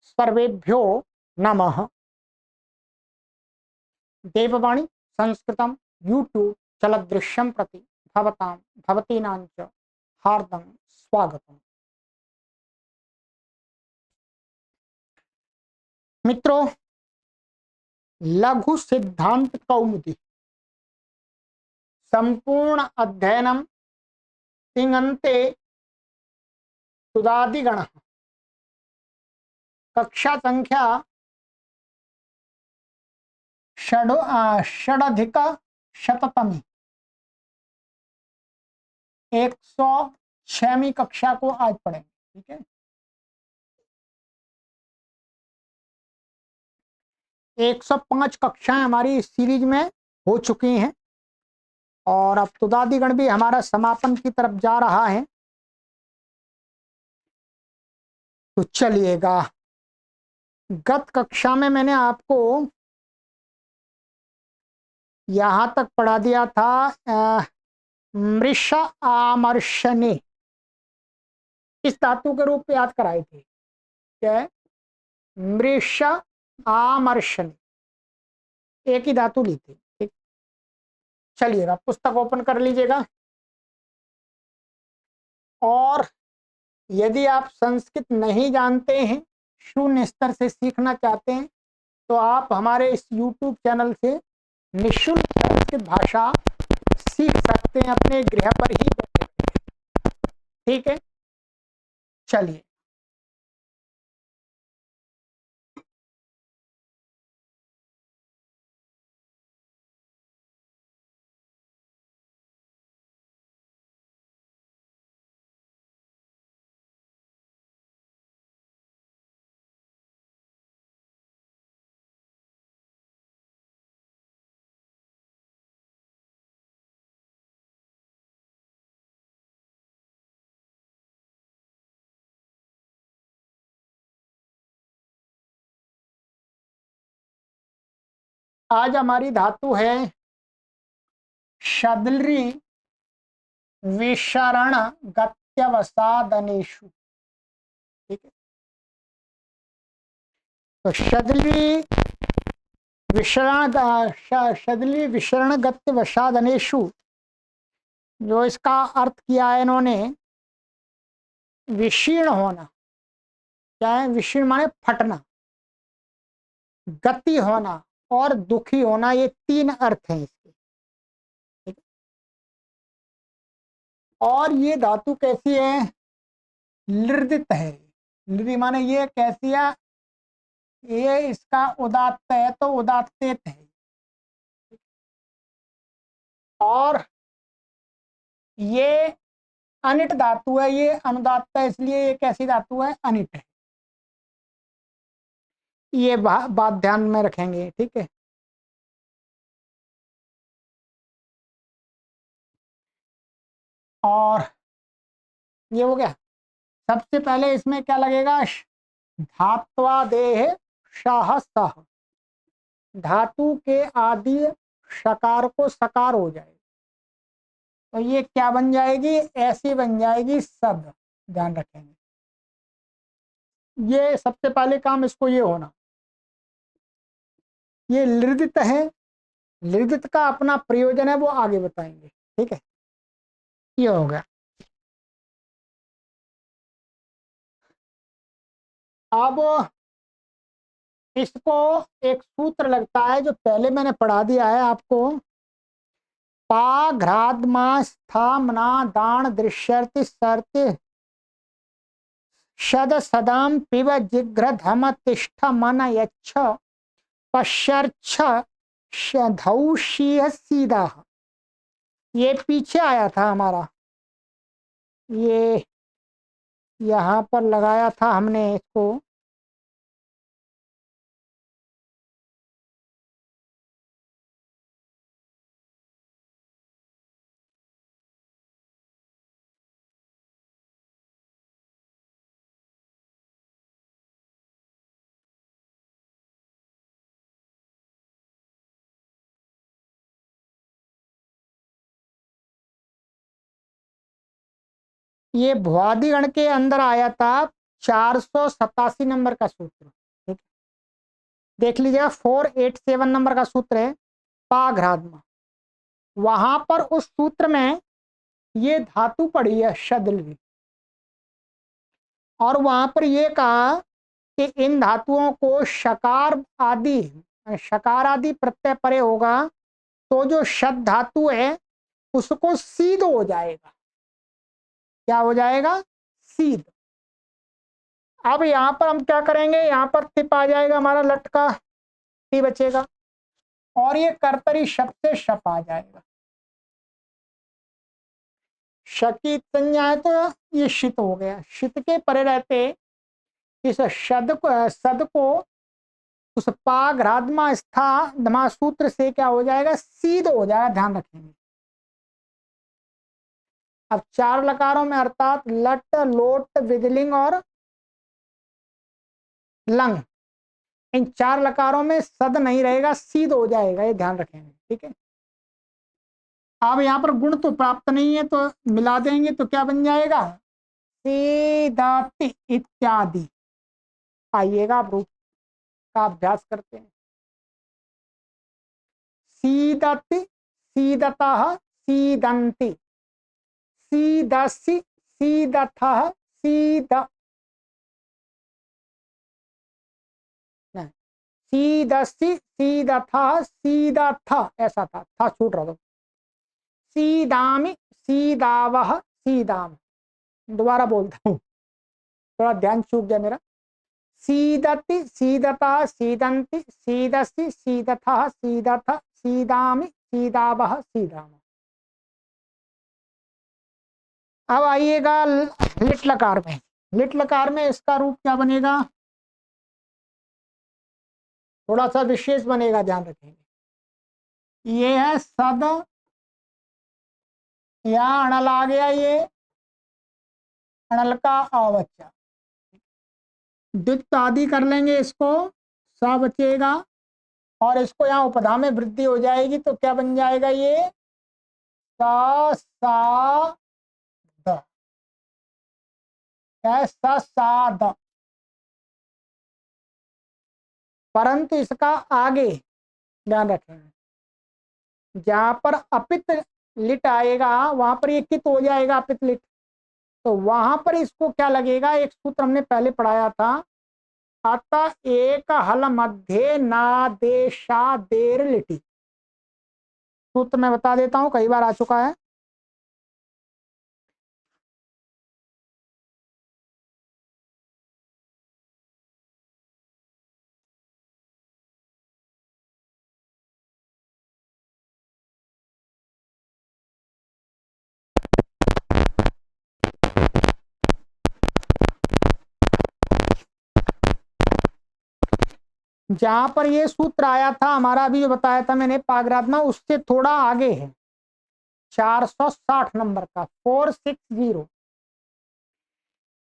सर्वेभ्यो नमः। देववाणी संस्कृतं यूट्यूब चलदृश्यं प्रति भवतां भवतीनां च हार्दं स्वागतम्। मित्रों, लघु सिद्धांत कौमुदी संपूर्ण अध्ययनम तिङन्ते सुदादिगणः कक्षा संख्या षडधिकशततमी 106वीं कक्षा को आज पढ़ेंगे। ठीक है, 105 कक्षाएं हमारी इस सीरीज में हो चुकी हैं और अब तुदादिगण भी हमारा समापन की तरफ जा रहा है। तो चलिएगा, गत कक्षा में मैंने आपको यहां तक पढ़ा दिया था मृष आमर्शने, इस धातु के रूप में याद कराए थे। क्या है? मृष आमर्शने, एक ही धातु ली थी। ठीक, चलिएगा पुस्तक ओपन कर लीजिएगा। और यदि आप संस्कृत नहीं जानते हैं, शून्य स्तर से सीखना चाहते हैं, तो आप हमारे इस YouTube चैनल से निःशुल्क संस्कृत भाषा सीख सकते हैं अपने गृह पर ही बैठे। ठीक है, चलिए आज हमारी धातु है शदलरी विशरण गत्यवसादनेषु। ठीक है, तो शदली विशरण गत्यवसादनेषु, जो इसका अर्थ किया है इन्होंने विशीर्ण होना। क्या है? विशीर्ण माने फटना, गति होना और दुखी होना, ये तीन अर्थ हैं इसके। ठीक? और ये धातु कैसी है? लृदित है। लृदि माने ये कैसी है? ये इसका उदात्त है, तो उदात्तेत है। और ये अनिट धातु है, ये अनुदात्त है, इसलिए ये कैसी धातु है? अनिट है। ये बात ध्यान में रखेंगे। ठीक है, और ये हो गया। सबसे पहले इसमें क्या लगेगा? धात्वादेह शाह सह, धातु के आदि शकार को सकार हो जाए तो ये क्या बन जाएगी? ऐसी बन जाएगी सद। ध्यान रखेंगे, ये सबसे पहले काम इसको ये होना। ये लृदित है, लृदित का अपना प्रयोजन है, वो आगे बताएंगे। ठीक है, ये हो गया। अब इसको एक सूत्र लगता है जो पहले मैंने पढ़ा दिया है आपको। पा घ्रादमा स्थामना दान दृश्यर्ति सर्ति शद सदाम पिब जिघ्र धम तिष्ठ मन यच्छ पश्यर्छ धौषीह सीधा। ये पीछे आया था हमारा, ये यहाँ पर लगाया था हमने इसको। ये भुआदिगण के अंदर आया था 487 नंबर का सूत्र। देख लीजिएगा 487 नंबर का सूत्र है पाघ्राद्मा। वहां पर उस सूत्र में ये धातु पड़ी है शदलवी, और वहां पर ये कहा कि इन धातुओं को शकार आदि प्रत्यय परे होगा तो जो शद धातु है उसको सीध हो जाएगा। क्या हो जाएगा? सीध। अब यहां पर हम क्या करेंगे, यहां पर तिप आ जाएगा हमारा, लट का टी बचेगा, और ये कर्तरी शब्द से शप आ जाएगा। शकी संज्ञा है तो ये शित हो गया। शित के परे रहते इस सद को उस पाघ्राद्मा स्था धमा सूत्र से क्या हो जाएगा? सीध हो जाएगा। ध्यान रखेंगे। अब 4 लकारों में अर्थात लट, लोट, विदलिंग और लंग, इन 4 लकारों में सद नहीं रहेगा, सीध हो जाएगा। ये ध्यान रखेंगे। ठीक है। अब यहाँ पर गुण तो प्राप्त नहीं है तो मिला देंगे तो क्या बन जाएगा? सीदति इत्यादि। आइएगा आप रूप का अभ्यास करते हैं। सीदति, सीदतः, सीदन्ति, सीदसि, सीदथः, सीदसि, सीदथः, सीदथ, ऐसा था छूट रहा था। सीदामि, सीदावह, सीदाम। दोबारा बोलता हूँ, थोड़ा ध्यान चूक गया मेरा। सीदति, सीदता, सीदंति, सीदसि, सीदथः, सीदथ, सीदामि, सीदावह, सीदाम। अब आइएगा लिट लकार में। लिट लकार में इसका रूप क्या बनेगा? थोड़ा सा विशेष बनेगा, ध्यान रखेंगे। ये है सद, यहाँ अणल आ गया, ये अणल का अवच्चा, द्वित्व आदि कर लेंगे इसको, सा बचेगा, और इसको यहाँ उपधा में वृद्धि हो जाएगी तो क्या बन जाएगा? ये सा सा द, क्या है? सा सा द। परंतु इसका आगे ध्यान रखेंगे, जहां पर अपित लिट आएगा वहां पर ये कित हो जाएगा, अपित लिट। तो वहां पर इसको क्या लगेगा? एक सूत्र हमने पहले पढ़ाया था, अतः एक हल मध्य नादेशा देर लिटी। सूत्र मैं बता देता हूं, कई बार आ चुका है। जहां पर ये सूत्र आया था हमारा, अभी जो बताया था मैंने पाघ्राद्मा, उससे थोड़ा आगे है 460 नंबर का 460।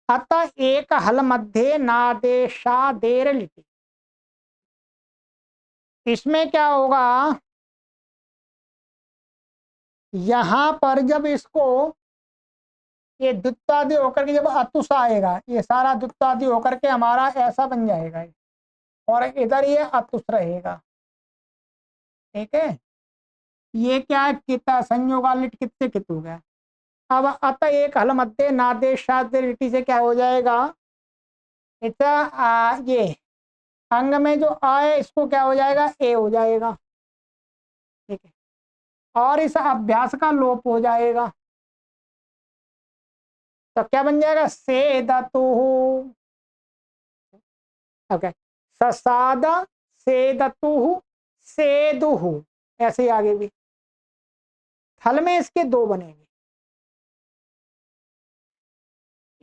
अतः एक हल मध्य नादेशा देर लिटी। इसमें क्या होगा? यहां पर जब इसको ये द्वित्वादि होकर के जब अतुष आएगा, ये सारा द्वित्वादि होकर के हमारा ऐसा बन जाएगा, और इधर ये अतुष रहेगा। ठीक है। ये क्या है? किता संयोगा लिट, कितने कित हो गया। अब अतः एक हल मध्य नादेशाद लिटी से क्या हो जाएगा? इतना ये अंग में जो आ है इसको क्या हो जाएगा? ए हो जाएगा। ठीक है। और इस अभ्यास का लोप हो जाएगा तो क्या बन जाएगा? से धातु। ओके। ससाद, से धातु, से दुहु, ऐसे आगे भी। थल में इसके 2 बनेंगे।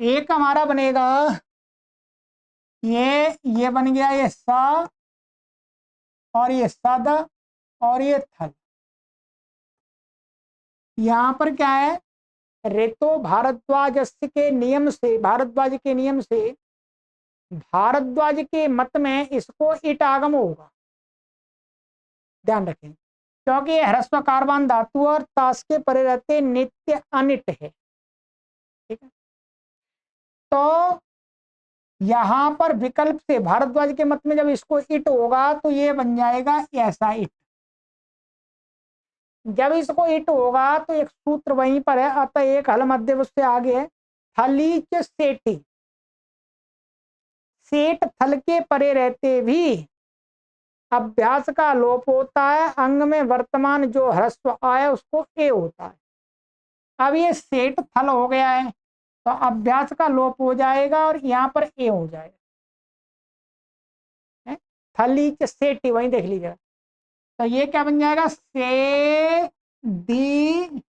एक हमारा बनेगा ये बन गया ये सा, और ये सद, और ये थल। यहां पर क्या है? रेतो भारद्वाज के नियम से, भारद्वाज के नियम से, भारद्वाज के मत में इसको इट आगम होगा। ध्यान रखें, क्योंकि ये ह्रस्व कार्बन धातु और ताश के परे रहते नित्य अनिट है। ठीक है। तो यहां पर विकल्प से भारद्वाज के मत में जब इसको इट होगा तो ये बन जाएगा ऐसा इट। जब इसको इट होगा तो एक सूत्र वहीं पर है, अतः एक हल मध्य उससे आगे है। थलीच सेठी, सेठ थल के परे रहते भी अभ्यास का लोप होता है, अंग में वर्तमान जो ह्रस्व आया उसको ए होता है। अब ये सेठ थल हो गया है तो अभ्यास का लोप हो जाएगा और यहाँ पर ए हो जाएगा। थलीच सेठी वहीं देख लीजिएगा, तो ये क्या बन जाएगा, से दी।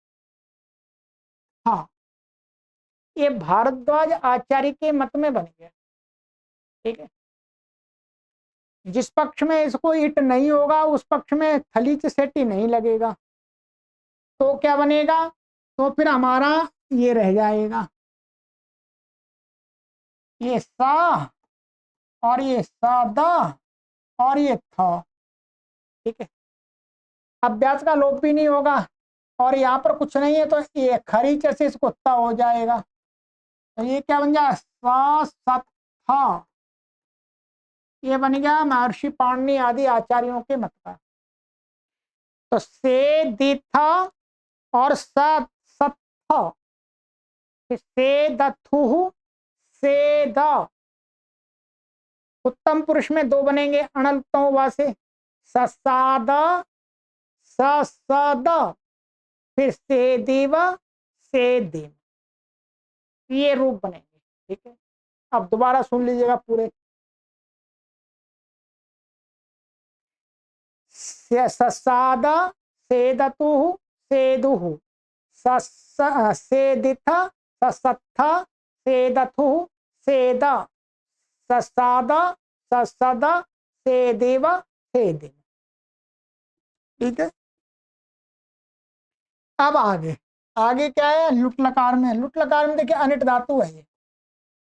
हाँ, ये भारद्वाज आचार्य के मत में बन गया। ठीक है, जिस पक्ष में इसको इट नहीं होगा उस पक्ष में थलीच सेठी नहीं लगेगा, तो क्या बनेगा, तो फिर हमारा ये रह जाएगा, ये सा और ये सादा और ये था। ठीक है, अभ्यास का लोप भी नहीं होगा और यहाँ पर कुछ नहीं है तो ये खरी से इसको ता हो जाएगा, तो ये क्या बन जाएगा, सा सत था। ये बन गया महर्षि पाणिनि आदि आचार्यों के मत का। तो से दिथा और सत सत से दथु से द, उत्तम पुरुष में दो बनेंगे अनल्पतम वा से, ससाद सद, फिर से देव से देव, ये रूप बनेंगे। ठीक है, अब दोबारा सुन लीजिएगा पूरे। ससाद सेदतु सेदुहु सेदिथ ससत्थ सेदथु सेद ससाद ससद सेदेव सेदेव। ठीक है, अब आगे आगे क्या है, लुट लकार में। लुट लकार में देखिए अनिट धातु है, ये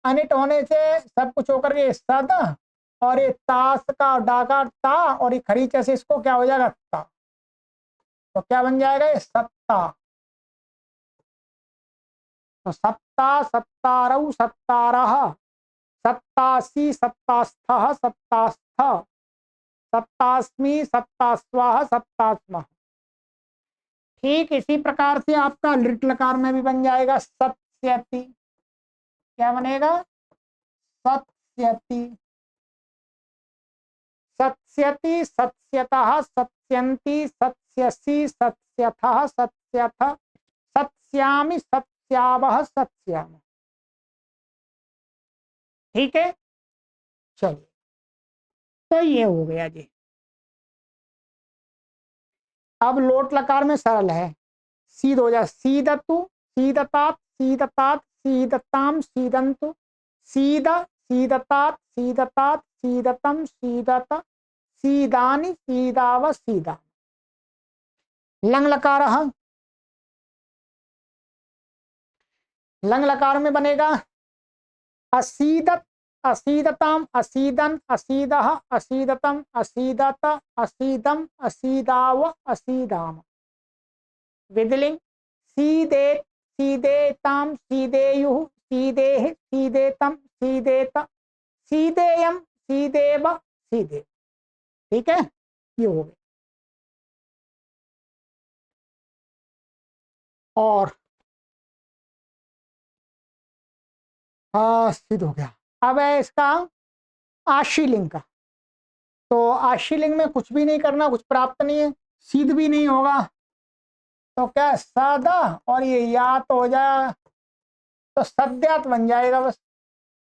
अनिट होने से सब कुछ होकर के सद और ये तास का डाकार ता और ये खरीच से इसको क्या हो जाएगा ता, तो क्या बन जाएगा ये सत्ता। तो सत्ता सत्तारऊ सत्तारह सत्तासी सत्तास्थ सत्तास्थ सत्तास्मि सत्तास्वाह सत्तास्मः। ठीक इसी प्रकार से आपका लिट लकार में भी बन जाएगा सत्स्यति। क्या बनेगा, सत्स्यति सत्स्यति सत्स्यतः सत्स्यन्ति सत्स्यसि सत्स्यथः सत्स्यथ सत्स्यामि सत्स्यावः सत्स्याम। ठीक है, चलिए, तो ये हो गया जी। अब लोट लकार में सरल है, सीध हो जाए, सीदतु सीदतात सीदतात सीदताम सीदंतु सीद सीदतात सीदतात सीदतम सीदत सीदानि सीदाव सीदा। लंग लकार, लंग लकार में बनेगा असीदत असीदताम असीदन असीदः असीदतम असीदत असीदम असीदाव असीदाम। विधिलिंग सीदे सीदेताम सीदेयुः सीदेः सीदेतम सीदेत सीदेयम सीदेव सीदे। ठीक है, ये हो गया। और सिद्ध हो गया। अब है इसका आशीलिंग का, तो आशीलिंग में कुछ भी नहीं करना, कुछ प्राप्त नहीं है, सिद्ध भी नहीं होगा, तो क्या सादा और ये यात हो जाए तो सद्यात बन जाएगा बस।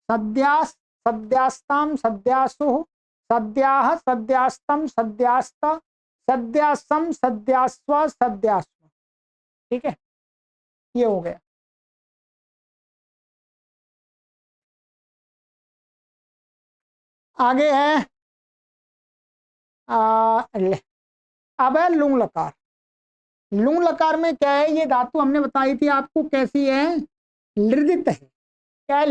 सद्यास सद्यास्ताम सद्यासु सद्याह सद्यास्तम सद्यास्त सद्यासम सद्यास्व सद्यास्व। ठीक है, ये हो गया। आगे है अब है लुंग लकार। लुंग लकार में क्या है, ये धातु हमने बताई थी आपको कैसी है, लृदित है। क्या है,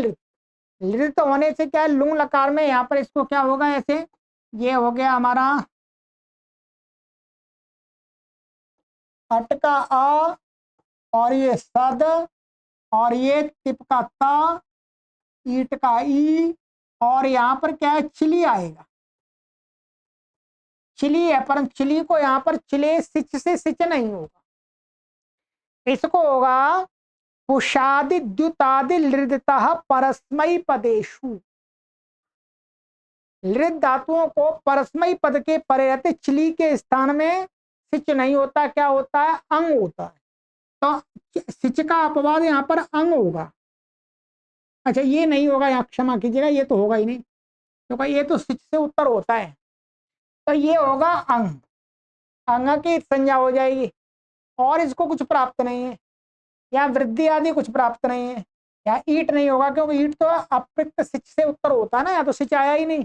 लृदित होने से क्या है, लुंग लकार में यहाँ पर इसको क्या होगा, ऐसे ये हो गया हमारा अट का आ और ये सद और ये तिप का ता ईट का ई और यहाँ पर क्या है, चिली आएगा, चिली है, परंतु चिली को यहाँ पर चिले सिच से सिच नहीं होगा, इसको होगा पुषादि द्युतादि लृदतः परस्मई पदेशु। लृद धातुओं को परस्मई पद के परे रहते, चिली के स्थान में सिच नहीं होता, क्या होता है, अंग होता है। तो सिच का अपवाद यहाँ पर अंग होगा। अच्छा ये नहीं होगा, यहाँ क्षमा कीजिएगा, ये तो होगा ही नहीं, क्योंकि ये तो सिच से उत्तर होता है, तो ये होगा अंग, अंग की संज्ञा हो जाएगी। और इसको कुछ प्राप्त नहीं है, या वृद्धि आदि कुछ प्राप्त नहीं है, या ईट नहीं होगा, क्योंकि ईट तो अप्रयुक्त सिच से उत्तर होता है ना, या तो सिच आया ही नहीं,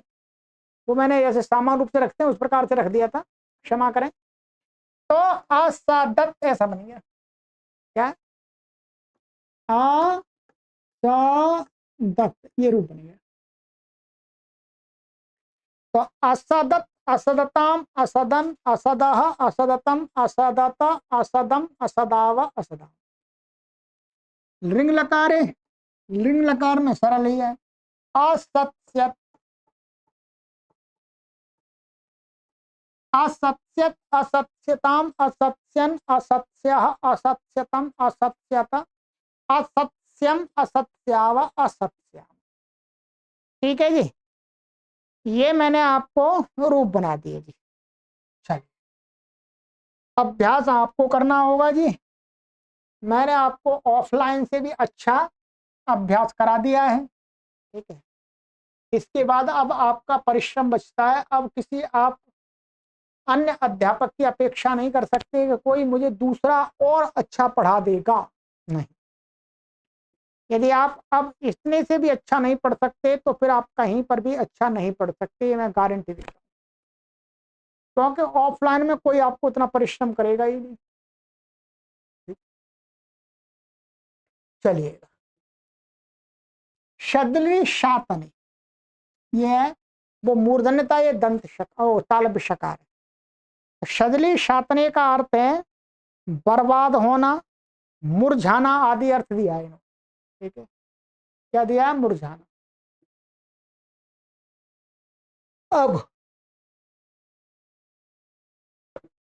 वो मैंने जैसे सामान्य रूप से रखते हैं उस प्रकार से रख दिया था, क्षमा करें। तो असादत ऐसा बन गया, क्या, असादत ये रूप बन गया। तो असदत, असदताम, असदन, असदह, असदतम, असदत, असदम, असदाव, असदा। लिंग लकार है, लिंग लकार में सरल ही है, असत्य, असत्यत, असत्यताम, असत्यन, असत्य, असत्यतम, असत्यत, असत्यम, असत्याव, असत्याम। ठीक है जी, ये मैंने आपको रूप बना दिए जी। चलिए अभ्यास आपको करना होगा जी, मैंने आपको ऑफलाइन से भी अच्छा अभ्यास करा दिया है, ठीक है। इसके बाद अब आपका परिश्रम बचता है, अब किसी आप अन्य अध्यापक की अपेक्षा नहीं कर सकते कि कोई मुझे दूसरा और अच्छा पढ़ा देगा, नहीं। यदि आप अब इतने से भी अच्छा नहीं पढ़ सकते तो फिर आप कहीं पर भी अच्छा नहीं पढ़ सकते, ये मैं गारंटी देता हूँ, क्योंकि ऑफलाइन में कोई आपको इतना परिश्रम करेगा ही नहीं। चलिएगा, शदली शातनी, ये है वो मूर्धन्यता, ये दंत तालव्य शकार है। शदली शातने का अर्थ है बर्बाद होना, मुरझाना आदि अर्थ दिया है इन्होंने, ठीक है। क्या दिया है, मुरझाना। अब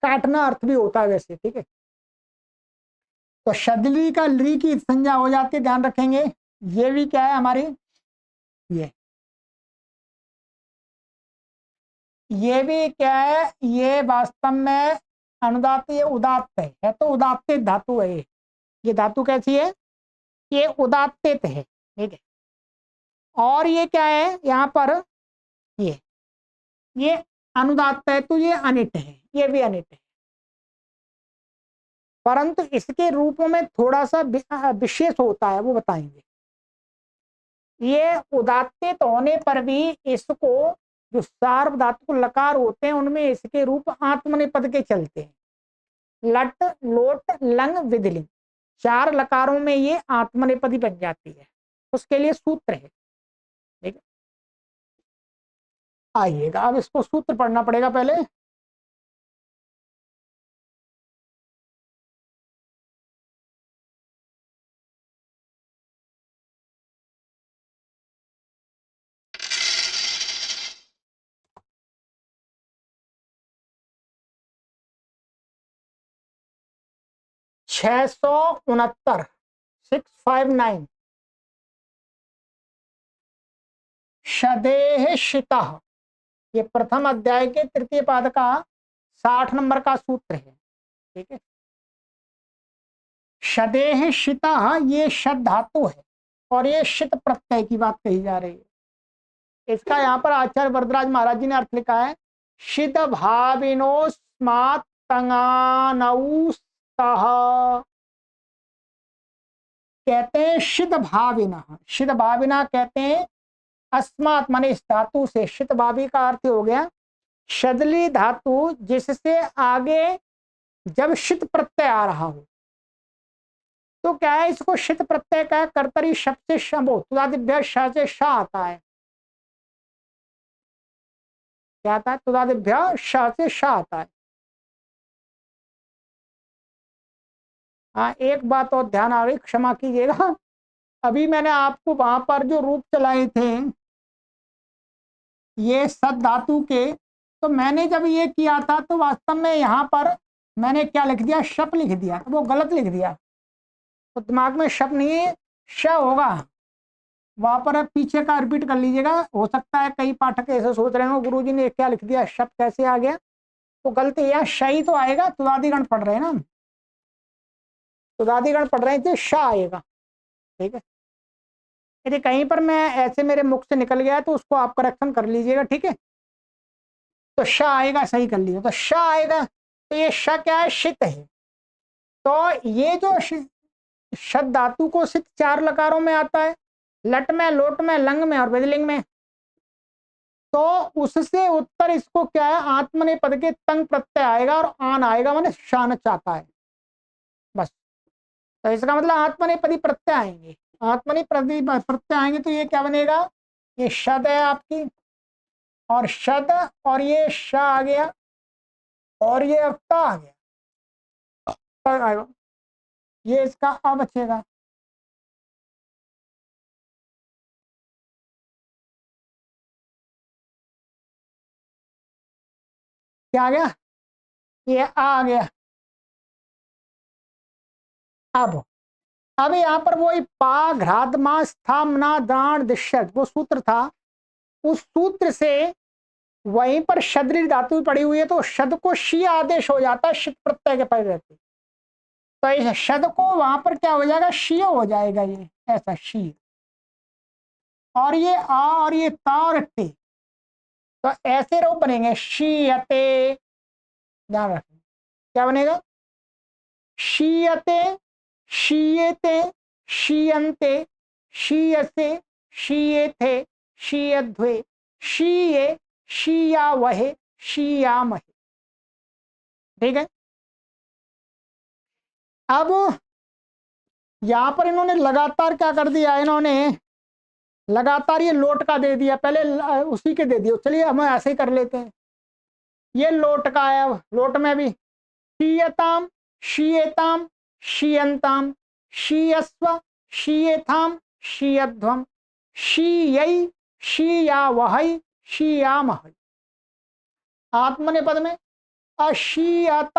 काटना अर्थ भी होता है वैसे, ठीक है। तो शदली का ली की संज्ञा हो जाती है, ध्यान रखेंगे। ये भी क्या है हमारी, ये भी क्या है, ये वास्तव में अनुदात्त, ये उदात्त है तो उदात्तित धातु है ये धातु कैसी है, ये उदात्तित है, ठीक है। और ये क्या है यहाँ पर, ये अनुदात्त है तो ये अनिट है, ये भी अनिट है, परंतु इसके रूपों में थोड़ा सा विशेष होता है, वो बताएंगे। ये उदात्तित होने पर भी इसको, जो सार्व धातु लकार होते हैं उनमें इसके रूप आत्मनेपद के चलते हैं, लट लोट लंग विधिलिंग, चार लकारों में ये आत्मनेपदी बन जाती है, उसके लिए सूत्र है, ठीक है। आइएगा अब इसको सूत्र पढ़ना पड़ेगा पहले। 669, 659, शदेह शितः, ये प्रथम अध्याय के तृतीय पाद का 60 नंबर का सूत्र है, ठीक है। शदेह शितः, ये शद धातु है और ये शित प्रत्यय की बात कही जा रही है। इसका यहाँ पर आचार्य वरदराज महाराज जी ने अर्थ लिखा है, शिद भाविनो स्मात् तंगानौ स्तः, कहते हैं शिद भाविना, शिद भाविना कहते हैं अस्मात् माने इस धातु से, शित भावी का अर्थ हो गया शदली धातु जिससे आगे जब शित प्रत्यय आ रहा हो, तो क्या है, इसको शित प्रत्यय का कर्तरी शब्द से शंभो तुदादिभ्य श से श आता है, क्या आता है, तुदादिभ्य श से श आता है। हाँ एक बात और ध्यान आ रही, क्षमा कीजिएगा, अभी मैंने आपको वहां पर जो रूप चलाए थे ये सद धातु के, तो मैंने जब ये किया था तो वास्तव में यहाँ पर मैंने क्या लिख दिया, शप लिख दिया, तो वो गलत लिख दिया। तो दिमाग में शप नहीं है, श होगा। वहां पर आप पीछे का रिपीट कर लीजिएगा। हो सकता है कई पाठक ऐसे सोच रहे हो गुरुजी ने क्या लिख दिया, शप कैसे आ गया। तो गलती है, शाही तो आएगा, तुदादिगण पढ़ रहे हैं ना, तुदादिगण पढ़ रहे थे, शाह आएगा। ठीक है, यदि कहीं पर मैं ऐसे मेरे मुख से निकल गया तो उसको आप करेक्शन कर लीजिएगा। ठीक है, तो श आएगा, सही कर लीजिए। तो श आएगा, तो ये श क्या है, शित है। तो ये जो शद धातु को सित 4 लकारों में आता है, लट में, लोट में, लंग में और विदलिंग में। तो उससे उत्तर इसको क्या है, आत्मनेपद के तंग प्रत्यय आएगा और आन आएगा, माने शान चाहता है बस। तो इसका मतलब आत्मनेपदी प्रत्यय आएंगे, आत्मनेपदी प्रत्यय आएंगे तो ये क्या बनेगा, ये शद है आपकी, और शद, और ये श आ गया, और ये अफ्ता आ गया, ये इसका अब बचेगा। क्या आ गया, ये आ गया। अब यहाँ पर वही पा घ्राद मास था मना दान दिशत, वो सूत्र था, उस सूत्र से वहीं पर शद्री धातु पड़ी हुई है, तो शद को शी आदेश हो जाता है, शित प्रत्यय के पद रहते। तो इस शद को वहां पर क्या हो जाएगा, शी हो जाएगा, ये ऐसा शी। और ये आ और ये ता और टे, तो ऐसे रूप बनेंगे, शीयते। ध्यान रखें क्या बनेगा, शीयते, शीयते, शीयन्ते, शीयसे, शीयेथे, शीयध्वे, शीये, शीयावहे, शीयामहे। ठीक है, अब यहां पर इन्होंने लगातार क्या कर दिया, इन्होंने लगातार ये लोट का दे दिया, पहले उसी के दे दिया। चलिए हम ऐसे ही कर लेते हैं, ये लोट का है, लोट में भी शीयताम, शीयताम, शीयंताम, शीयस्व, शीयथाम, शीयध्वम, शीयै, शीयावहै, शीयामहै। आत्मनेपद में अशीयत,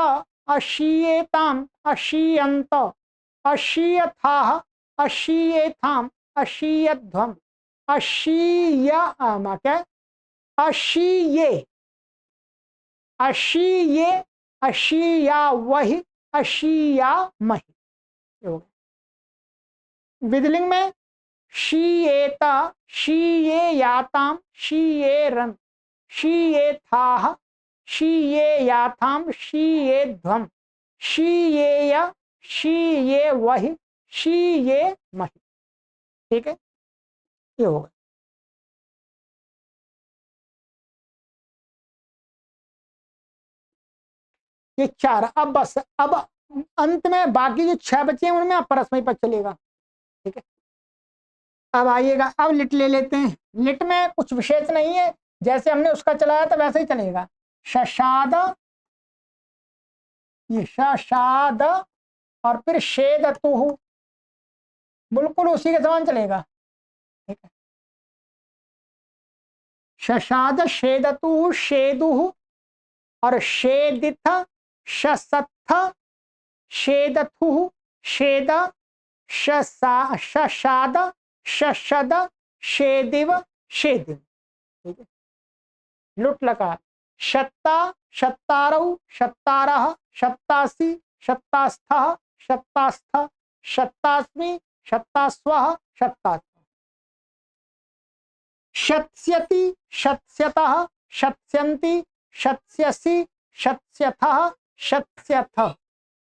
अशीयेताम, अशीयंत, अशीयथाः, अशीयेथाम, अशीयध्वम, अशीयाम, क्या, अशीये, अशीये, अशीयावहि, अशीयामहि। विदलिंग में शीयेत, शीयेयाताम, शीयेरन, शीयेथाः, शीयेयाथाम, शीयेध्वम, शीयेय, शीयेवहि, शीयेमहि। ठीक है, ये होगा। ये 4, अब बस, अब अंत में बाकी जो 6 बचे हैं उनमें अब परस्मय पद चलेगा। ठीक है, अब आइएगा, अब लिट ले लेते हैं। लिट में कुछ विशेष नहीं है, जैसे हमने उसका चलाया था वैसे ही चलेगा। शशाद, ये शशाद, और फिर शेदतुहु, बिल्कुल उसी के समान चलेगा। ठीक है, शशाद, शेदतुहु, शेदुहु, और शेदिथ, शसत्थ, शेदथुहु, शेद, शशाद, शशद, शेदिव, शेदिव। ठीक है, लुट लकार शत्ता, शत्तारौ, शत्तारः, शत्तासि, शत्तास्थः, शत्तास्थ, शत्तास्मि, शत्तास्वः, शत्तास्व। शत्स्यति, शत्स्यतः, शत्स्यन्ति, शत्स्यसि, शत्स्यथः, शत्स्यथ,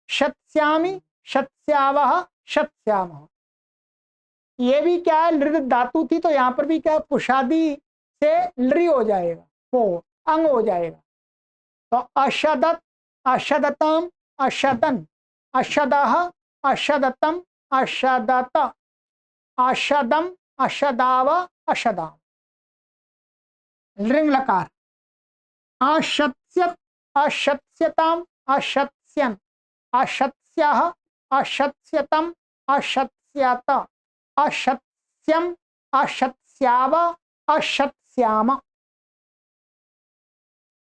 शत्स्यामि, शत्स्यावः, शत्स्यामः। ये भी क्या है, लृ धातु थी, तो यहाँ पर भी क्या पुषादी से लृ हो जाएगा, वो अंग हो जाएगा। तो अशदत, अशदतम, अशदन, अशदः, अशदतम, अशदत, अशदम, अशदाव, अशदाम। लृंग लकार अशत्स्यत, अशत्स्यताम, अशत्स्यन, अशत्स्यः, अशत्स्यतम, अशत्स्यत, अशत्स्यम, अशत्स्याव, अशत्स्याम।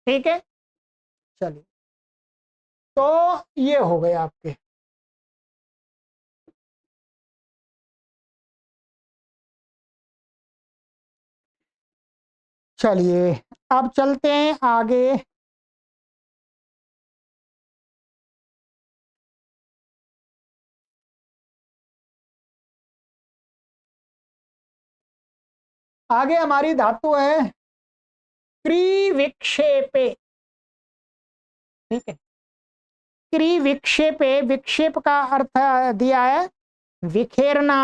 ठीक है, चलिए, तो ये हो गए आपके। चलिए अब चलते हैं आगे। आगे हमारी धातु है क्रिविक्षेपे। ठीक है, क्रिविक्षेपे, विक्षेप का अर्थ दिया है विखेरना,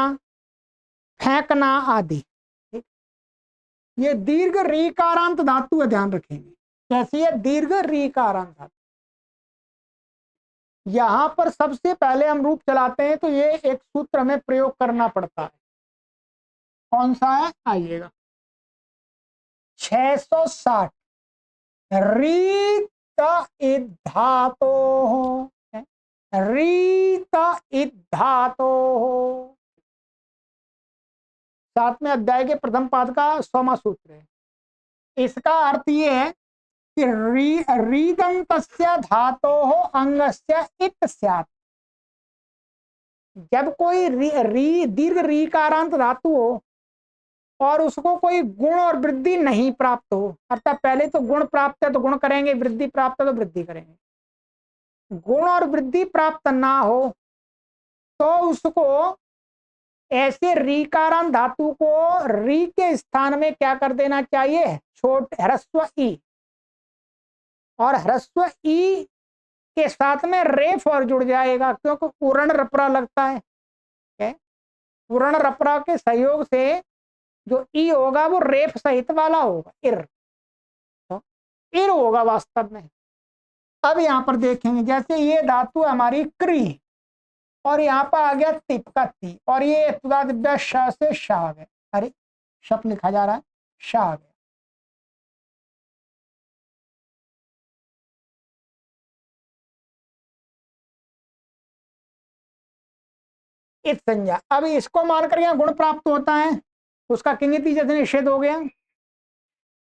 फेंकना आदि। ठीक? ये दीर्घ रीकारांत धातु है, ध्यान रखेंगे कैसी है, दीर्घ रीकारांत धातु। यहां पर सबसे पहले हम रूप चलाते हैं तो ये एक सूत्र हमें प्रयोग करना पड़ता है। कौन सा है, आइएगा, 660 रीत धातो, रीत धातो, 7वें अध्याय के प्रथम पाद का 100वां सूत्र है। इसका अर्थ ये है कि रीदंतस्य धातोः अंगस्य इत स्यात्। जब कोई दीर्घ रीकारांत धातु हो और उसको कोई गुण और वृद्धि नहीं प्राप्त हो, अर्थात पहले तो गुण प्राप्त है तो गुण करेंगे, वृद्धि प्राप्त है तो वृद्धि करेंगे, गुण और वृद्धि प्राप्त ना हो तो उसको, ऐसे रीकारांत धातु को री के स्थान में क्या कर देना चाहिए, छोट ह्रस्व ई, और ह्रस्व ई के साथ में रेफ और जुड़ जाएगा, क्योंकि उरण रपरा लगता है। उरण रपरा के सहयोग से जो ई होगा वो रेफ सहित वाला होगा, इर, तो इर होगा वास्तव में। अब यहाँ पर देखेंगे जैसे ये धातु हमारी क्री, और यहाँ पर आ गया तिप का ती, और ये तुदा दिव्या श से श आ गया, अरे शप लिखा जा रहा है, श आ गया। इत संज्ञा, अब इसको मानकर यहाँ गुण प्राप्त होता है, उसका किंगिति जैसे निषेध हो गया।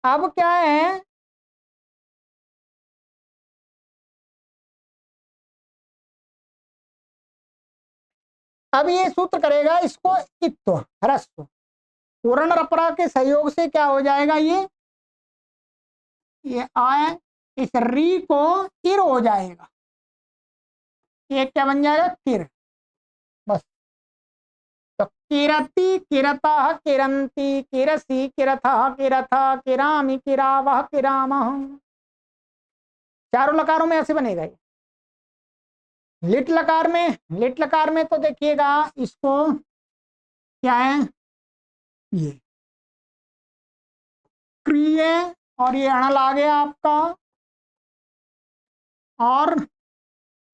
अब क्या है, अब ये सूत्र करेगा इसको इत्व ह्रस्व, पूर्ण रपरा के सहयोग से क्या हो जाएगा, ये आए, इस री को इर हो जाएगा, ये क्या बन जाएगा, किर, बस। तो किरति किरता किरंती किरसी किरथा किरथा किरामी किरावह किरामह, चारों लकारों में ऐसे बनेगा ये। लिट लकार में तो देखिएगा इसको क्या है, ये क्रिय, और ये अणल आ गया आपका, और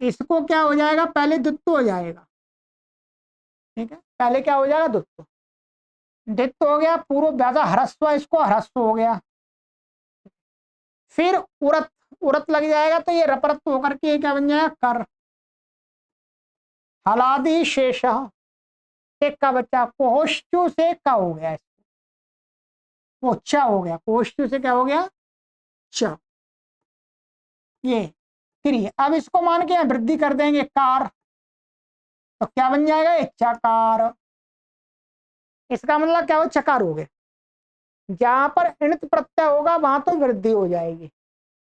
इसको क्या हो जाएगा, पहले द्वित्व हो जाएगा। ठीक है, पहले क्या हो जाएगा, द्वित्व, द्वित्व हो गया, पूर्व व्याजा ह्रस्व, इसको ह्रस्व हो गया, फिर उरत, उरत लग जाएगा तो ये रपरत होकर के क्या बन जाएगा, कर, हलादि शेष का बच्चा, कोष्टु से का हो गया, वो च हो गया, कोष्टु से क्या हो गया, च, ये क्रिय। अब इसको मान के वृद्धि कर देंगे कार, तो क्या बन जाएगा, चकार, इसका मतलब क्या हो, चकार हो गया। जहां पर इणित प्रत्यय होगा वहां तो वृद्धि हो जाएगी,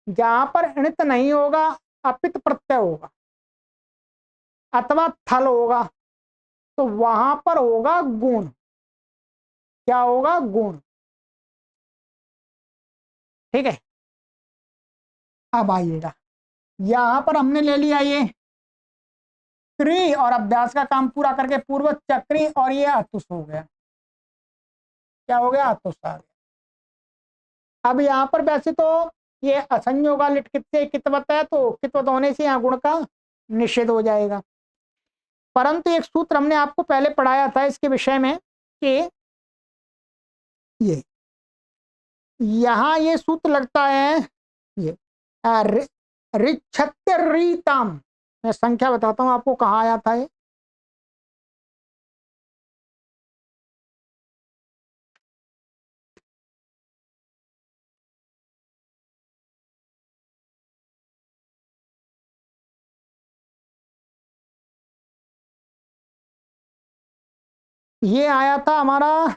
जहां पर इणित नहीं होगा अपित प्रत्यय होगा अथवा थल होगा तो वहां पर होगा गुण, क्या होगा, गुण। ठीक है, अब आइएगा, यहां पर हमने ले लिया ये क्री, और अभ्यास का काम पूरा करके पूर्व चक्री, और ये अतुष हो गया, क्या हो गया, अतुष आ गया। अब यहाँ पर वैसे तो ये असंयोगा लिट कितने कितवत है, तो कितवत होने से यहाँ गुण का निषेध हो जाएगा। परंतु एक सूत्र हमने आपको पहले पढ़ाया था इसके विषय में कि ये यहां ये सूत्र लगता है, ये ऋक्षत्य रीताम, मैं संख्या बताता हूं आपको कहाँ आया था ये, ये आया था हमारा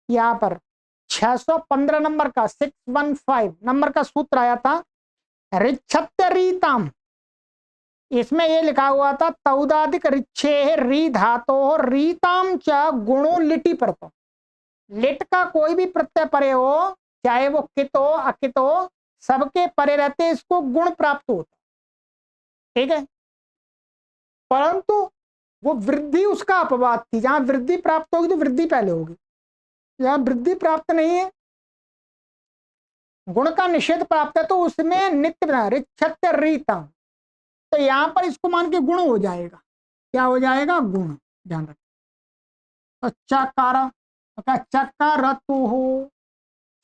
यहां पर 615 नंबर का, 615 नंबर का सूत्र आया था ऋक्षत्य रीताम। इसमें ये लिखा हुआ था तौदादिक ऋक्षे री धातो रीताम च गुणो लिटि पर। तो लिट का कोई भी प्रत्यय परे हो, चाहे वो कित हो अकित हो, सबके परे रहते इसको गुण प्राप्त होता। ठीक है, परंतु वो वृद्धि उसका अपवाद थी। जहां वृद्धि प्राप्त होगी तो वृद्धि पहले होगी, जहां वृद्धि प्राप्त नहीं है, गुण का निषेध प्राप्त है, तो उसमें नित्य बना ऋक्षत्य रीता। तो यहां पर इसको मान के गुण हो जाएगा। क्या हो जाएगा? गुण। ध्यान रखें। तो चकार, चकारतुः,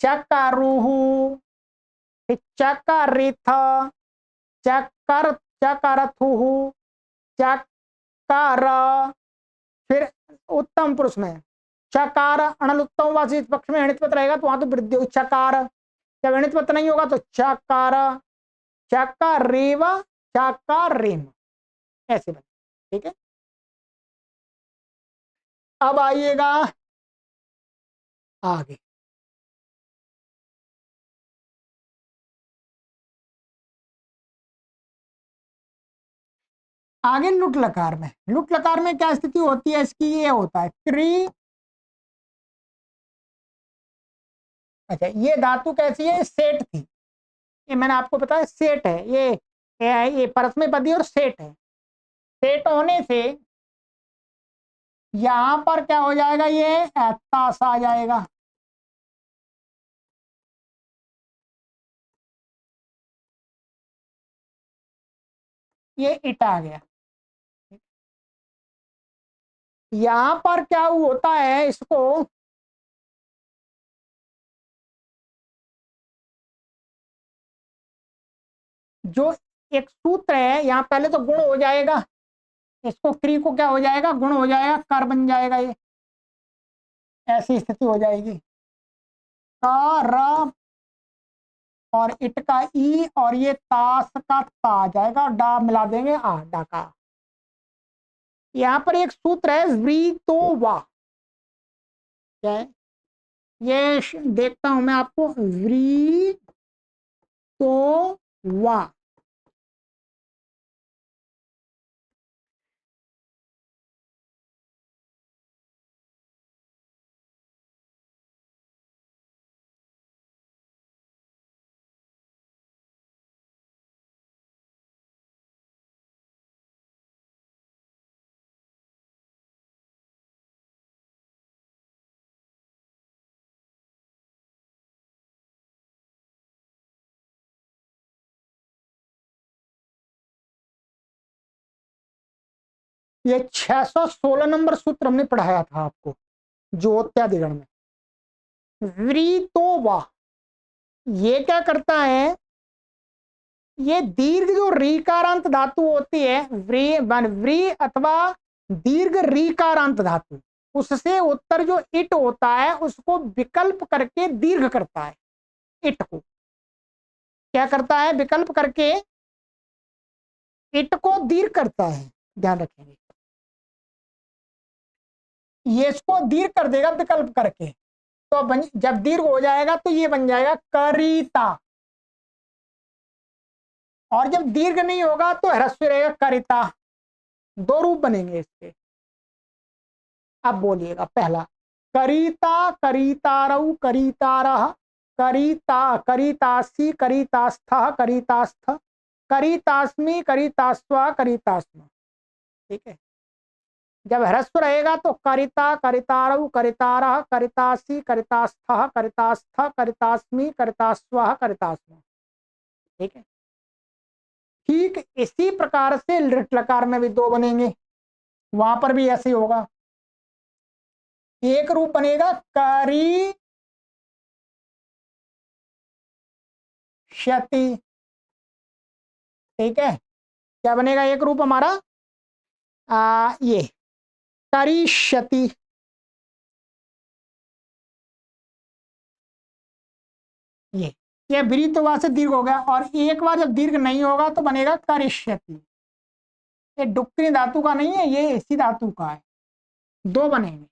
चकारुः, चकारिथ, चकर, चकारथुः, चकार। फिर उत्तम पुरुष में चकार अणल उत्तम वासी पक्ष में अणित रहेगा तो वहां तो वृद्धि हो चकार। जब अणित नहीं होगा तो चकार, चकारेव, चकारेम, ऐसे बने। ठीक है, अब आइएगा आगे। आगे लुट लकार में, लुट लकार में क्या स्थिति होती है इसकी? ये होता है क्री। अच्छा, ये धातु कैसी है? सेठ थी। ये मैंने आपको बताया सेठ है। ये परस्मै पदी और सेठ है। सेठ होने से यहां पर क्या हो जाएगा? ये तास आ जाएगा। ये इट आ गया। यहां पर क्या होता है इसको? जो एक सूत्र है, यहां पहले तो गुण हो जाएगा, इसको क्री को क्या हो जाएगा? गुण हो जाएगा, कर बन जाएगा। ये ऐसी स्थिति हो जाएगी। र और इट का ई और ये तास का ता आ जाएगा और डा मिला देंगे आ, डाका। यहां पर एक सूत्र है व्री तो वा। क्या है ये? देखता हूं मैं आपको। व्री तो वा। ये 616 नंबर सूत्र हमने पढ़ाया था आपको ज्योत्यादिगण में। व्री तो वा, ये क्या करता है? ये दीर्घ जो रीकारांत धातु होती है, व्री अथवा दीर्घ रीकारांत धातु, उससे उत्तर जो इट होता है उसको विकल्प करके दीर्घ करता है। इट को क्या करता है? विकल्प करके इट को दीर्घ करता है। ध्यान रखेंगे, ये इसको दीर्घ कर देगा विकल्प करके। तो जब दीर्घ हो जाएगा तो ये बन जाएगा करिता। और जब दीर्घ नहीं होगा तो ह्रस्व रहेगा करिता। दो रूप बनेंगे इसके। अब बोलिएगा पहला, करिता, करितारऊ, करितारह, करिता, करितासी, करितास्थ, करितास्थ, करितास्मि, करितास्व, करितास्म। ठीक है, जब ह्रस्व रहेगा तो करिता, करितारऊ, करितारह, करितासी, करितास्थ, करितास्थ, करितास्मि, करितास्व, करितास्म। ठीक है, ठीक इसी प्रकार से लिट लकार में भी दो बनेंगे, वहां पर भी ऐसे होगा। एक रूप बनेगा करी क्षति। ठीक है, क्या बनेगा एक रूप हमारा? ये करिष्यति। ये विरीत वहां से दीर्घ हो गया, और एक बार जब दीर्घ नहीं होगा तो बनेगा करिष्यति। ये डुक्री धातु का नहीं है, ये इसी धातु का है, दो बनेंगे।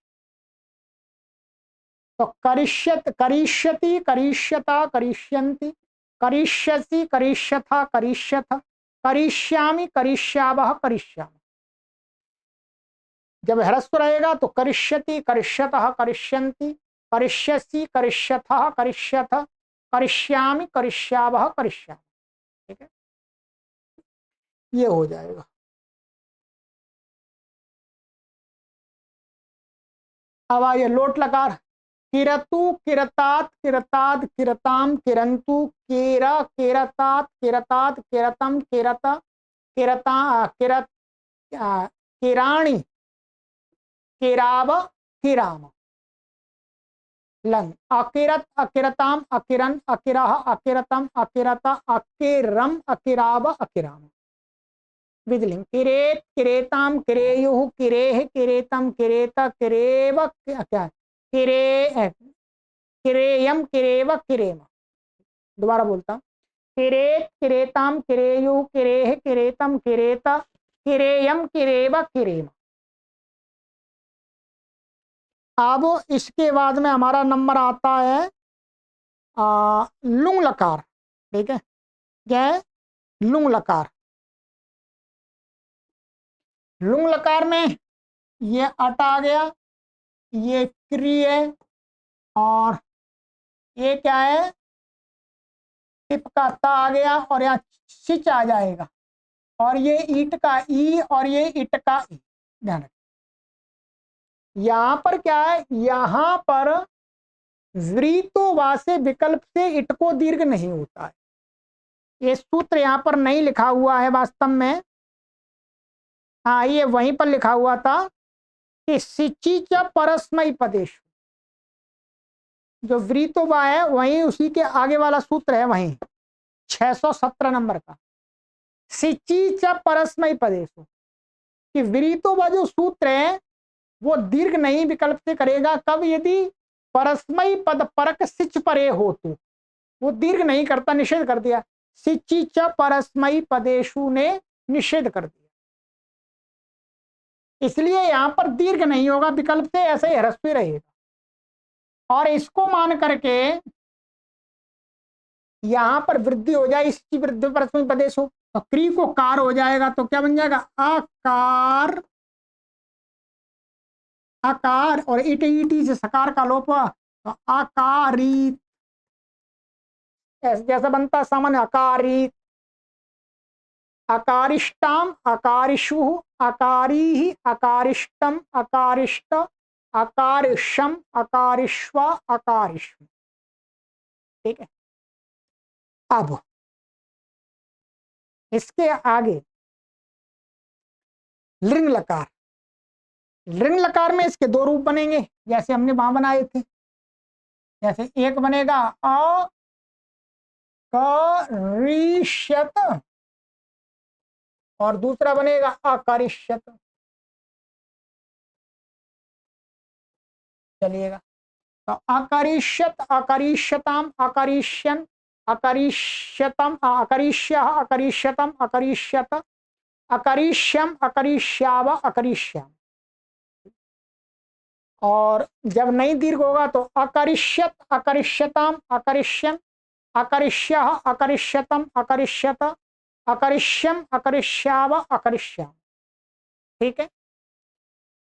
तो करिष्यत, करिष्यति, करिष्यता, करिष्यन्ति, करिष्यसि, करिष्यथा, करिष्यथ, करिष्यामि, करिष्यावः, करिष्यामि। जब ह्रस्व रहेगा तो करिष्यति, करिष्यतः, करिष्यन्ति, करिष्यसि, करिष्यथः, करिष्यथ, करिष्यामि, करिष्यावः, करिष्यामि। ठीक है, ये हो जाएगा। अब आइए लोट लकार, किरतु, किरतात, किरताद, किरताम, किरंतु, केरा, केरतात, किरताद, किरतम, किरत, किरता, किरत, किराणी, किराव, किराम। लंग, अकिरत, अकिरताम, अकिरन, अकिरह, अकिरतम, अकिरत, अकिरम, अकिराव, अकिराम। विदलिंग, किरेत, किरेताम, किरेयुः, किरेह, किरेतम, किरेत, किरेव, क्या, किरे, किरेयम, किरेव, किरेम। दोबारा बोलता हूं, किरेत, किरेताम, किरेयुः, किरेह, किरेतम, किरेत, किरेयम, किरेव, किरेम। अब इसके बाद में हमारा नंबर आता है लुंग लकार। ठीक है, क्या है? लुंग लकार। लुंग लकार में ये अट आ गया, ये क्री है, और ये क्या है? टिप का ता आ गया, और यहाँ सिच आ जाएगा, और ये ईट का ई, और ये इट का ई। ध्यान रखें, यहां पर क्या है? यहां पर व्रीतो वासे विकल्प से इट को दीर्घ नहीं होता है। ये सूत्र यहां पर नहीं लिखा हुआ है वास्तव में। हाँ, ये वहीं पर लिखा हुआ था कि सिची च परस्मई पदेश, जो व्रीतोबा है वहीं उसी के आगे वाला सूत्र है, वहीं 617 नंबर का, सिची च परस्मई पदेश, कि व्रीतोबा जो सूत्र है वो दीर्घ नहीं विकल्प से करेगा। कब? यदि परस्मई पद परक सिच परे हो तो वो दीर्घ नहीं करता, निषेध कर दिया। सिची च परस्मई पदेशु ने निषेध कर दिया, इसलिए यहां पर दीर्घ नहीं होगा विकल्प से, ऐसे ही ह्रस्व रहेगा। और इसको मान करके यहां पर वृद्धि हो जाए, इसकी वृद्धि परस्मय पदेश हो तो क्री को कार हो जाएगा, तो क्या बन जाएगा? आकार, आकार, और इट ईटी से सकार का लोप हुआ तो आकारी, जैसा बनता सामान्य अकारी, अकारिष्टाम, अकारिषु, अकारी, अकारिष्टम, अकारिष्ट, अकारिषम, अकारिष्व, अकारिष्व। ठीक है, अब इसके आगे लिंग लकार। लिंग लकार में इसके दो रूप बनेंगे, जैसे हमने वहां बनाए थे। जैसे एक बनेगा अकरिष्यत, और दूसरा बनेगा अकरिष्यत। चलिएगा, तो अकरिष्यत, अकरिष्यताम, अकरिष्यन, अकरिष्यतम, अकरिष्य, अकरिष्यतम, अकरिष्यत, अकरिष्यम, अकरिष्याव, अकरिष्यम। और जब नहीं दीर्घ होगा तो अकरिष्यत, अकरिष्यताम, अकरिष्यन, अकरिष्य, अकरिष्यतम, अकरिष्यत, अकरिष्यम, अकरिष्याव, अकरिष्यम। ठीक है,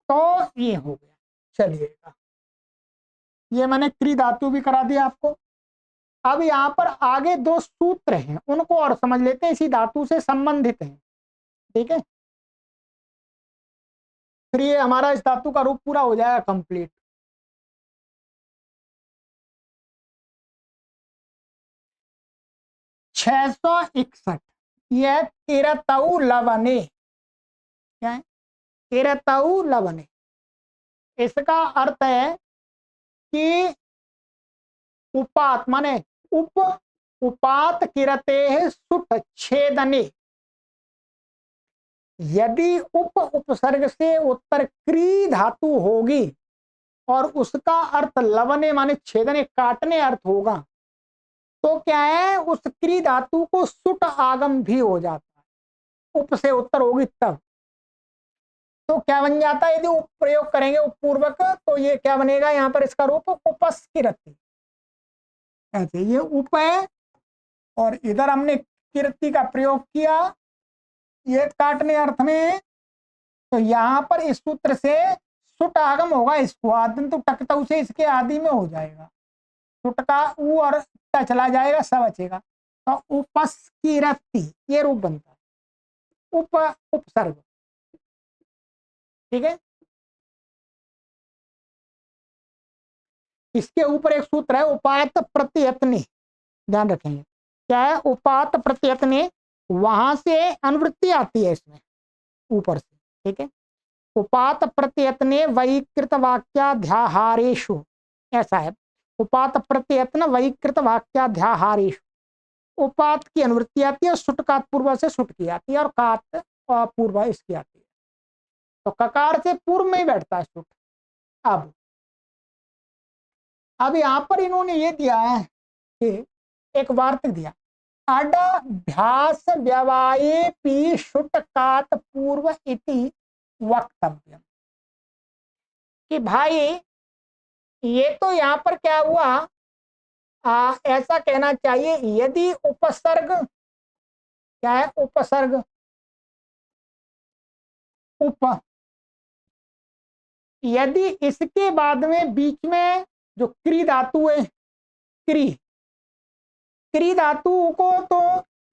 तो ये हो गया। चलिएगा, ये मैंने क्री धातु भी करा दिया आपको। अब यहाँ पर आगे दो सूत्र हैं, उनको और समझ लेते हैं, इसी धातु से संबंधित हैं। ठीक है, फिर ये हमारा इस धातु का रूप पूरा हो जाएगा कंप्लीट। छह सौ इकसठ, यह तिरतऊ लवने। क्या है? तिरतऊ लवने, इसका अर्थ है कि उपात माने उप, उपात किरते सुट छेदने। यदि उप उपसर्ग से उत्तर क्री धातु होगी और उसका अर्थ लवने माने छेदने, काटने अर्थ होगा, तो क्या है? उस क्री धातु को सुट आगम भी हो जाता है, उप से उत्तर होगी तब। तो क्या बन जाता है, यदि प्रयोग करेंगे उपपूर्वक तो ये क्या बनेगा, यहाँ पर इसका रूप उपस्किरति। ऐसे ये उप है और इधर हमने किरति का प्रयोग किया, ये काटने अर्थ में। तो यहाँ पर इस सूत्र से सुट आगम होगा, इसको आदि तो टकतऊ से इसके आदि में हो जाएगा, सुट का ऊ और ट चला जाएगा, सब बचेगा। तो उपस्किरति ये रूप बनता है, उपसर्ग। ठीक है, इसके ऊपर एक सूत्र है उपात प्रत्ययत्नी, ध्यान रखेंगे क्या है उपात प्रत्ययत्नी, वहां से अनुवृत्ति आती है इसमें ऊपर से। ठीक है, उपात प्रत्ययत्ने वैकृत वाक्याध्याहारेषु, ऐसा है उपात प्रत्ययत्न वैकृत वाक्याध्याहारेषु, उपात की अनुवृत्ति आती है और सुट कात पूर्व से सुट की आती है और कात पूर्व इसकी आती है, तो ककार से पूर्व में ही बैठता है सुट। अब यहाँ पर इन्होंने ये दिया है कि एक वार्तिक दिया, अडाभ्यास व्यवाये पी शुट कात पूर्व इति वक्तव्यम, कि भाई ये तो यहाँ पर क्या हुआ, ऐसा कहना चाहिए यदि उपसर्ग, क्या है उपसर्ग, उप, यदि इसके बाद में बीच में जो क्री धातु है, क्री धातु को तो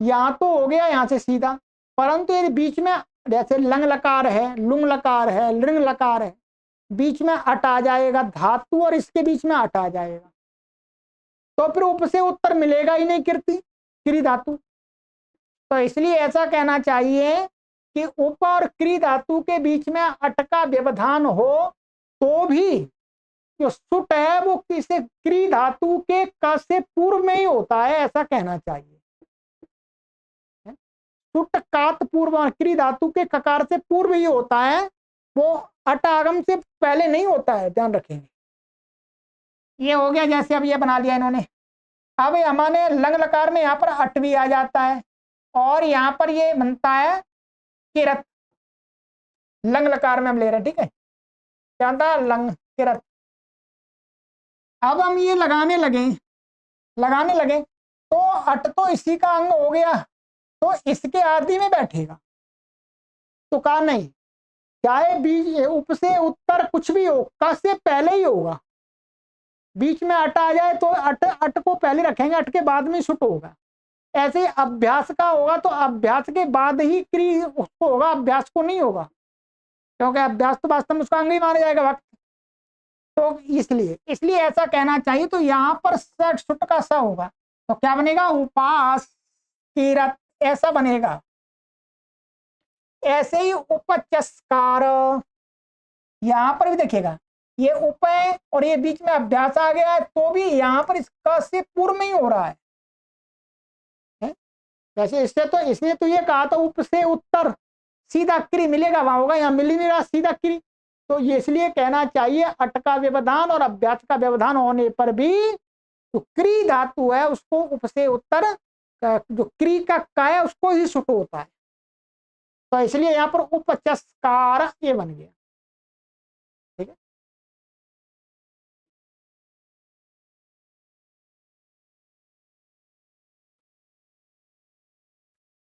यहाँ तो हो गया यहाँ से सीधा, परंतु यदि बीच में जैसे लंग लकार है, लुंग लकार है, लृंग लकार है, बीच में अट आ जाएगा धातु और इसके बीच में अट आ जाएगा, तो फिर उप से उत्तर मिलेगा ही नहीं क्री धातु। तो इसलिए ऐसा कहना चाहिए कि उप और क्री धातु के बीच में अट का व्यवधान हो तो भी जो सुट है वो किसी क्री धातु के क से पूर्व में ही होता है, ऐसा कहना चाहिए। सुट कात पूर्व क्री धातु के ककार से पूर्व ही होता है, वो अट आगम से पहले नहीं होता है, ध्यान रखेंगे। ये हो गया, जैसे अब ये बना लिया इन्होंने। अब हमारे लंग लकार में यहाँ पर अट भी आ जाता है और यहाँ पर ये बनता है किरत, लंग लकार में हम ले रहे हैं। ठीक है, क्या था लंग किरत। अब हम ये लगाने लगे तो अट तो इसी का अंग हो गया, तो इसके आदि में बैठेगा, तो कहा नहीं, चाहे बीच उप से उत्तर कुछ भी हो, क से पहले ही होगा, बीच में अट आ जाए तो अट को पहले रखेंगे, अट के बाद में सुट होगा। ऐसे ही अभ्यास का होगा तो अभ्यास के बाद ही क्री उसको होगा, अभ्यास को नहीं होगा, क्योंकि अभ्यास तो वास्तव में उसका अंग ही माना जाएगा वक्त। तो इसलिए ऐसा कहना चाहिए। तो यहाँ पर सुट का स होगा तो क्या बनेगा, उपास किरत, ऐसा बनेगा। ऐसे ही उपचस्कार, यहाँ पर भी देखिएगा ये उप है और ये बीच में अभ्यास आ गया है, तो भी यहाँ पर इसका से पूर्व में ही हो रहा है। वैसे इससे तो इसलिए तो ये कहा था उप से उत्तर सीधा क्री मिलेगा, वहां होगा, यहाँ मिल ही नहीं रहा सीधा क्री। तो ये इसलिए कहना चाहिए अट का व्यवधान और अभ्यास का व्यवधान होने पर भी जो क्री धातु है उसको उप से उत्तर, जो क्री का है उसको ही सुट होता है। तो इसलिए यहाँ पर उपचस्कार ये बन गया। ठीक है,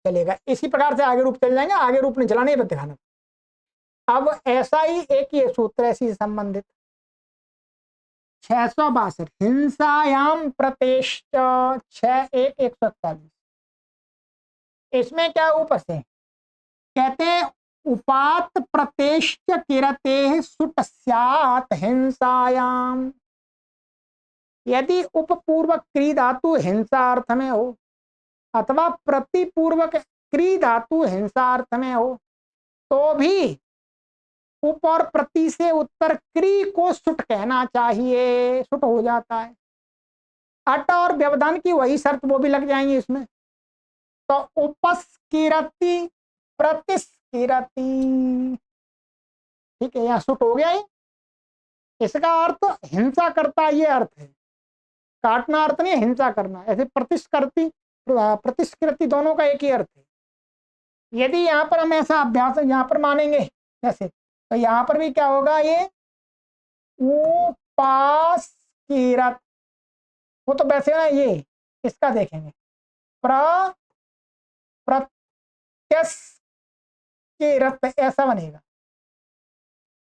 चलेगा। इसी प्रकार से आगे रूप चल जाएंगे, आगे रूप नहीं चलाना, ये दिखाना। अब ऐसा ही एक ये सूत्र इसी से संबंधित 662 हिंसायाम प्रतेष्ट 6-1-141, इसमें क्या ऊपर से कहते हैं उपात प्रतेष्ट किरते सुट स्यात् हिंसायाम, यदि उपपूर्वक क्री धातु हिंसा अर्थ में हो अथवा प्रतिपूर्वक क्री धातु हिंसा अर्थ में हो तो भी उप और प्रति से उत्तर क्री को सुट कहना चाहिए, सुट हो जाता है। अट और व्यवधान की वही शर्त वो भी लग जाएंगी इसमें। तो उपस्किरति प्रतिस्किरति, ठीक है, यहाँ सुट हो गया है। इसका अर्थ हिंसा करता, ये अर्थ है, काटना अर्थ नहीं, हिंसा करना। ऐसे प्रतिस्कृति प्रतिस्कृति दोनों का एक ही अर्थ है। यदि यहाँ पर हम ऐसा अभ्यास यहाँ पर मानेंगे, जैसे तो यहां पर भी क्या होगा, ये उपास्किरत, वो तो वैसे ना, ये इसका देखेंगे, प्रत्यस्किरत ऐसा बनेगा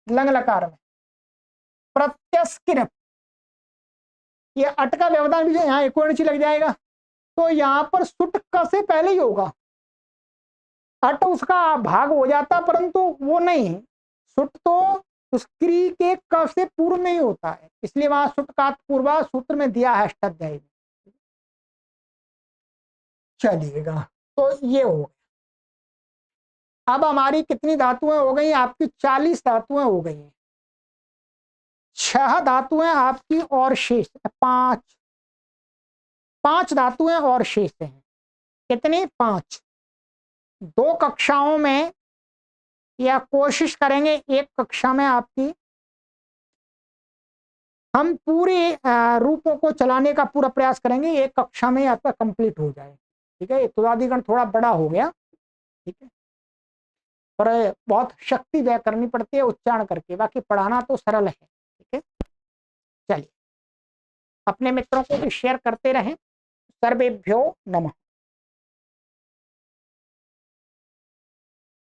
लंग लकार में, प्रत्यस्किरत। ये अट का व्यवधान भी जो यहाँ एक इंची लग जाएगा, तो यहाँ पर सुट क से पहले ही होगा, अट उसका भाग हो जाता, परंतु वो नहीं, सुट तो उस क्री के क से पूर्व में ही होता है, इसलिए वहां सुट का पूर्वा सूत्र में दिया है अष्टाध्यायी में। चलिएगा, तो ये हो गया। अब हमारी कितनी धातुएं हो गई, आपकी 40 धातुएं हो गई हैं। 6 धातुएं आपकी और शेष, पांच धातुएं और शेष हैं। कितनी? 5। 2 कक्षाओं में, या कोशिश करेंगे एक कक्षा में आपकी हम पूरे रूपों को चलाने का पूरा प्रयास करेंगे, एक कक्षा में आपका कंप्लीट हो जाए। ठीक है, तुदादिगण थोड़ा बड़ा हो गया, ठीक है, पर बहुत शक्ति व्यय करनी पड़ती है उच्चारण करके, बाकी पढ़ाना तो सरल है। ठीक है, चलिए अपने मित्रों को भी शेयर करते रहें। सर्वेभ्यो नमः।